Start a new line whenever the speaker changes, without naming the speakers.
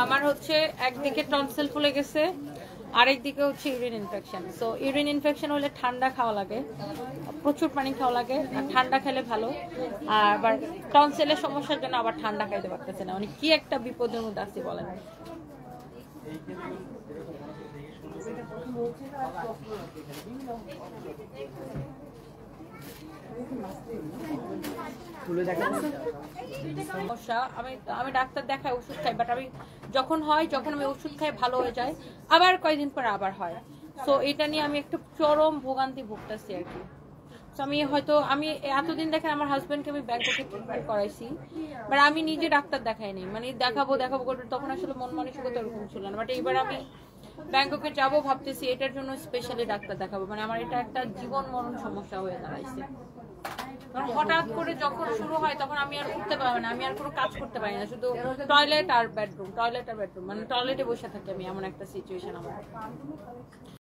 আমার হচ্ছে একদিকে টনসিল ফুলে গেছে, আরেক দিকে হচ্ছে urine infection. So urine infection হলে ঠান্ডা খাওয়া লাগে, প্রচুর পানি খাওয়া লাগে, আর ঠান্ডা খেলে ভালো। আর আবার টনসিলের সমস্যার জন্য আবার ঠান্ডা খাইতে পারতেছে না, মানে কি একটা বিপদের মধ্যে আছি বলেন। সমস্যা আমি আমি ডাক্তার দেখাই, ওষুধ খাই, বাট আমি যখন আমি ওষুধ খাই ভালো হয়ে যায়, আবার কয়েকদিন পরে আবার হয়। সো এটা নিয়ে আমি একটু চরম ভোগান্তি ভুগতেছি আর কি। তো আমি এতদিন দেখেন আমার হাজবেন্ডকে আমি ব্যাংককে ট্রিটমেন্ট করাইছি, বাট আমি নিজে ডাক্তার দেখাইনি, মানে দেখাবো করে তখন আসলে মন মানসিকতা ওরকম ছিল না। বাট এইবার আমি ব্যাংককে যাবো ভাবতেছি, এটার জন্য স্পেশালি ডাক্তার দেখাবো, মানে আমার এটা একটা জীবন মরণ সমস্যা হয়ে দাঁড়াইছে। কারণ হঠাৎ করে যখন শুরু হয় তখন আমি আর উঠতে পারি না, আমি আর কোনো কাজ করতে পারি না, শুধু টয়লেট আর বেডরুম, মানে টয়লেটে বসে থাকি আমি, এমন একটা সিচুয়েশন আমার।